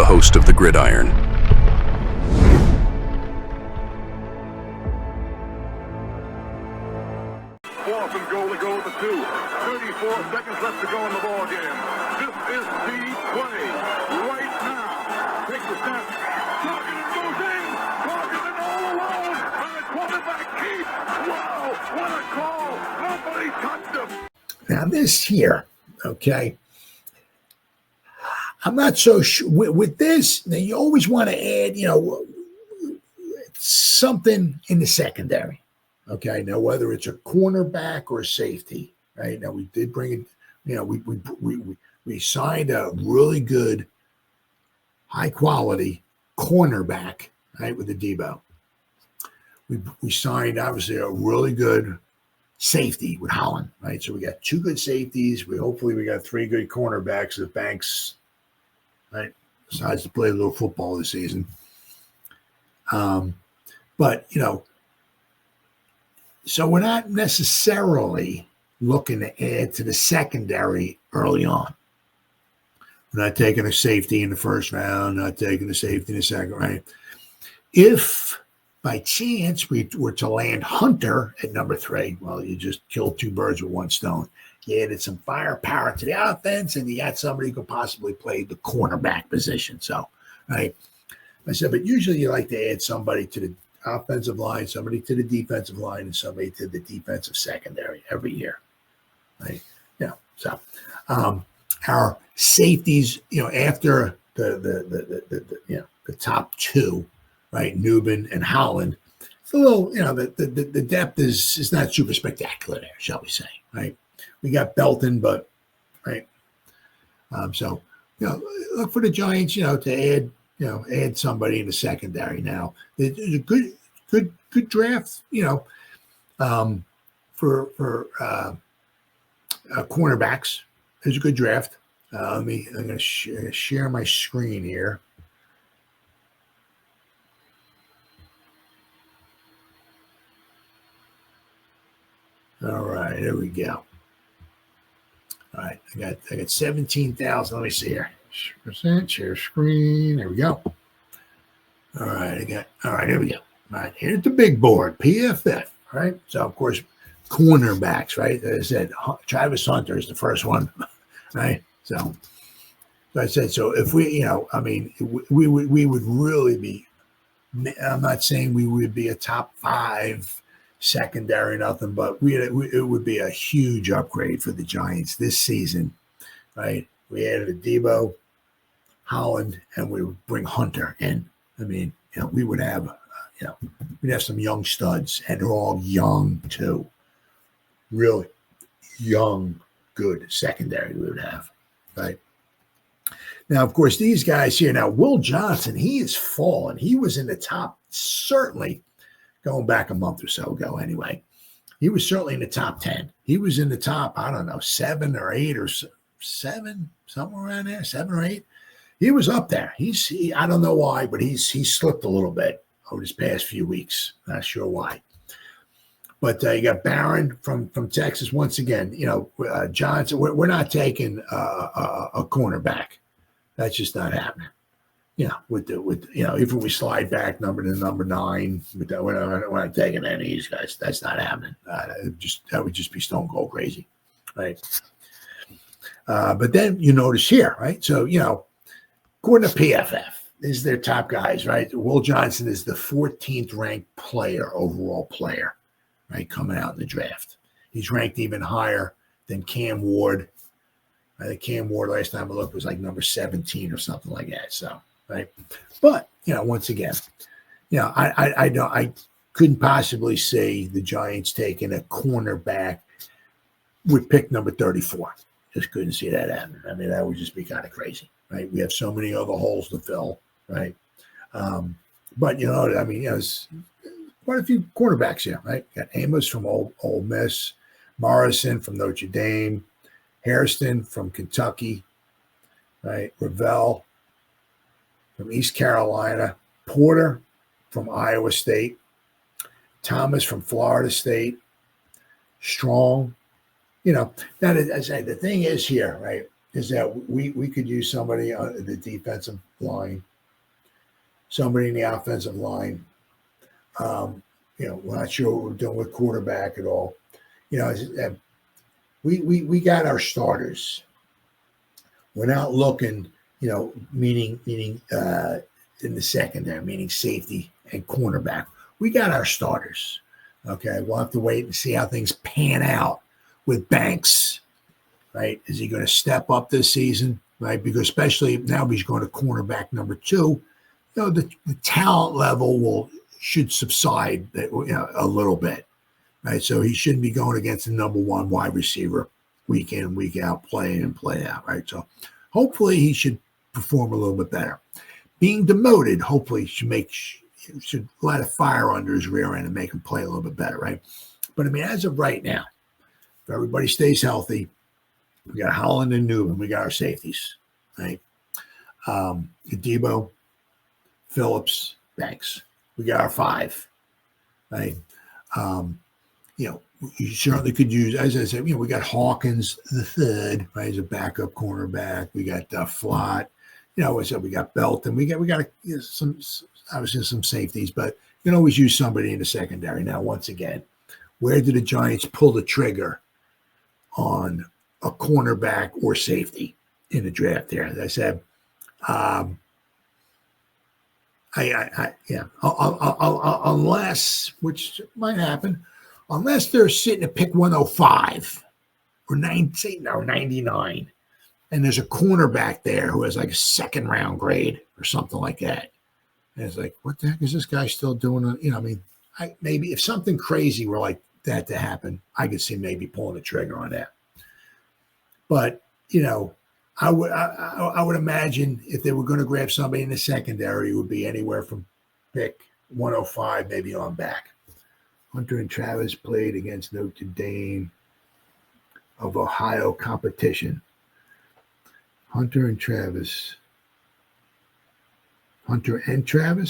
host of the Gridiron. Fourth and goal to go with the 2. 34 seconds left to go in the ball game. This is the play right now. Takes the snap. Targeted goes in. Targeted all alone. And the quarterback keeps. Wow, what a call. Nobody touched him. Now this here, okay, I'm not so sure with this. Now you always want to add, something in the secondary. Okay, now whether it's a cornerback or a safety, right? Now we did bring it. We signed a really good, high quality cornerback, right, with the Debo. We signed obviously a really good safety with Holland, right? So we got 2 good safeties. Hopefully we got 3 good cornerbacks if Banks, right, decides to play a little football this season. But so we're not necessarily looking to add to the secondary early on. We're not taking a safety in the first round, not taking a safety in the second, right? If by chance we were to land Hunter at number 3, well, you just killed 2 birds with 1 stone. You added some firepower to the offense, and you got somebody who could possibly play the cornerback position. So, right? I said, but usually you like to add somebody to the offensive line, somebody to the defensive line, and somebody to the defensive secondary every year, right? So our safeties, after the top 2, right, Newman and Holland, it's a little, the depth is not super spectacular there, shall we say, right? We got Belton, but right. So look for the Giants, to add somebody in the secondary. Now, there's a good draft, for cornerbacks. There's a good draft. I'm going to share my screen here. All right, there we go. All right, I got 17,000. Let me see here. Percent share screen. There we go. All right, here we go. All right, here's the big board, PFF, right? So of course, cornerbacks, right? As I said, Travis Hunter is the first one, right? So I said, so if we, we would really be. I'm not saying we would be a top 5 secondary, nothing, but it would be a huge upgrade for the Giants this season, right? We added a Debo, Holland, and we would bring Hunter in. We would have, we'd have some young studs, and they're all young too. Really young, good secondary we would have, right? Now, of course, these guys here. Now, Will Johnson, he has fallen. He was in the top, certainly going back a month or so ago anyway. He was certainly in the top 10. He was in the top, 7 or 8 or 7, somewhere around there, 7 or 8. He was up there. I don't know why, but he's slipped a little bit over this past few weeks. Not sure why. But you got Barron from Texas once again. Johnson. We're not taking a cornerback. That's just not happening. Even we slide back number to number 9, we're not taking any of these guys. That's not happening. That would just be stone cold crazy, right? But then you notice here, right? So according to PFF, these are their top guys, right? Will Johnson is the 14th ranked overall player, right, coming out in the draft. He's ranked even higher than Cam Ward. I think Cam Ward last time I looked was like number 17 or something like that. So. Right. But, once again, I couldn't possibly see the Giants taking a cornerback with pick number 34. Just couldn't see that happening. That would just be kind of crazy, right? We have so many other holes to fill, right? But, there's quite a few quarterbacks here, right? Got Amos from Ole Miss, Morrison from Notre Dame, Hairston from Kentucky, right? Ravel from East Carolina, Porter from Iowa State, Thomas from Florida State, Strong. Now, as I say, the thing is here, right? is that we could use somebody on the defensive line, somebody in the offensive line. We're not sure what we're doing with quarterback at all. We got our starters. We're not looking, meaning in the secondary, meaning safety and cornerback. We got our starters. Okay, we'll have to wait and see how things pan out with Banks. Right? Is he going to step up this season? Right? Because especially now he's going to cornerback number 2. The talent level should subside a little bit. Right? So he shouldn't be going against the number 1 wide receiver week in and week out, play in and play out. Right? So hopefully he should perform a little bit better. Being demoted, hopefully should light a fire under his rear end and make him play a little bit better. Right? But I mean, as of right now, if everybody stays healthy, we got Holland and Newman. We got our safeties, right? Debo, Phillips, Banks. We got our 5, right? You certainly could use, as I said, we got Hawkins the third, right, as a backup cornerback. We got Flott. I said we got Belton. We got some obviously some safeties, but you can always use somebody in the secondary. Now, once again, where do the Giants pull the trigger on a cornerback or safety in the draft there? As I said, unless, which might happen, unless they're sitting at pick 105 or 99, and there's a cornerback there who has like a 2nd round grade or something like that. And it's like, what the heck is this guy still doing? Maybe if something crazy were like that to happen, I could see maybe pulling the trigger on that. But, I would imagine if they were going to grab somebody in the secondary, it would be anywhere from pick 105, maybe on back. Hunter and Travis played against Notre Dame of Ohio competition. Hunter and Travis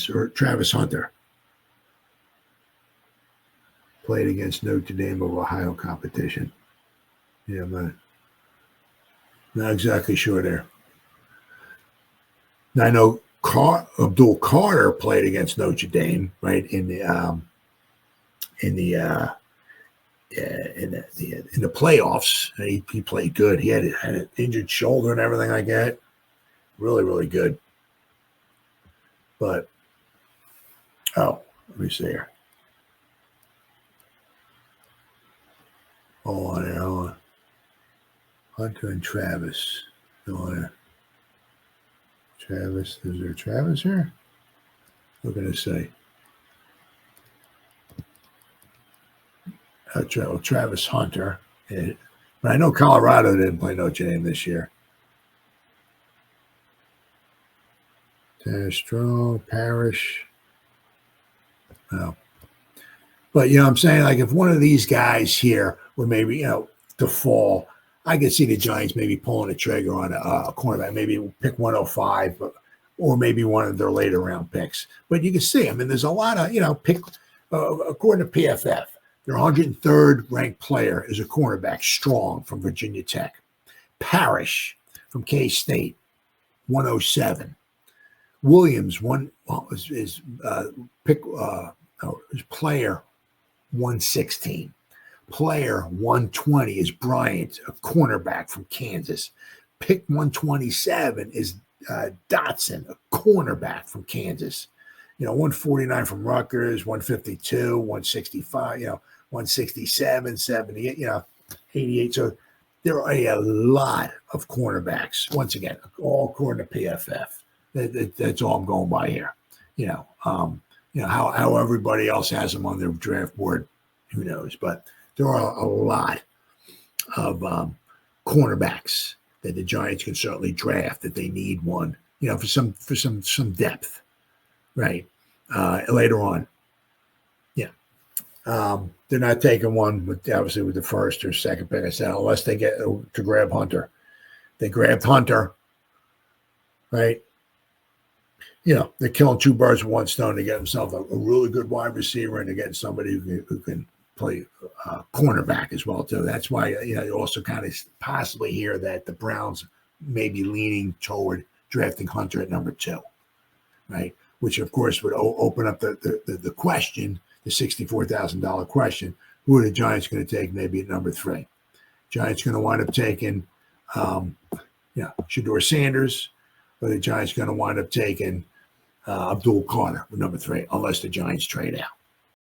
or Travis Hunter played against Notre Dame of Ohio competition. Yeah, but not exactly sure there. Now, I know Abdul Carter played against Notre Dame, right, in the playoffs. He played good. He had an injured shoulder and everything like that. Really, really good. But let me see here. Hold on. Hunter and Travis. Travis, is there Travis here? What can I say? Travis Hunter. But I know Colorado didn't play Notre Dame this year. Strong, Parrish. No. But, I'm saying, like, if one of these guys here were maybe, to fall, I could see the Giants maybe pulling the trigger on a cornerback, maybe pick 105, or maybe one of their later round picks. But you can see, there's a lot of, according to PFF, their 103rd ranked player is a cornerback, Strong from Virginia Tech. Parrish from K-State, 107. Williams, his player, 116. Player 120 is Bryant, a cornerback from Kansas. Pick 127 is Dotson, a cornerback from Kansas. 149 from Rutgers, 152, 165, 167, 78, 88. So there are a lot of cornerbacks. Once again, all according to PFF. That's all I'm going by here. How everybody else has them on their draft board, who knows? But there are a lot of cornerbacks that the Giants can certainly draft if they need one, for some depth, right? Later on. Yeah. They're not taking one with the first or second pick, I said, unless they get to grab Hunter. They grabbed Hunter, right? They're killing 2 birds with 1 stone to get themselves a really good wide receiver, and they're getting somebody who can play cornerback as well too. That's why you also kind of possibly hear that the Browns maybe leaning toward drafting Hunter at number 2, right? Which, of course, would open up the question, the $64,000 question, who are the Giants going to take maybe at number 3? Giants going to wind up taking, Shedeur Sanders, or the Giants going to wind up taking Abdul Carter with number 3, unless the Giants trade out.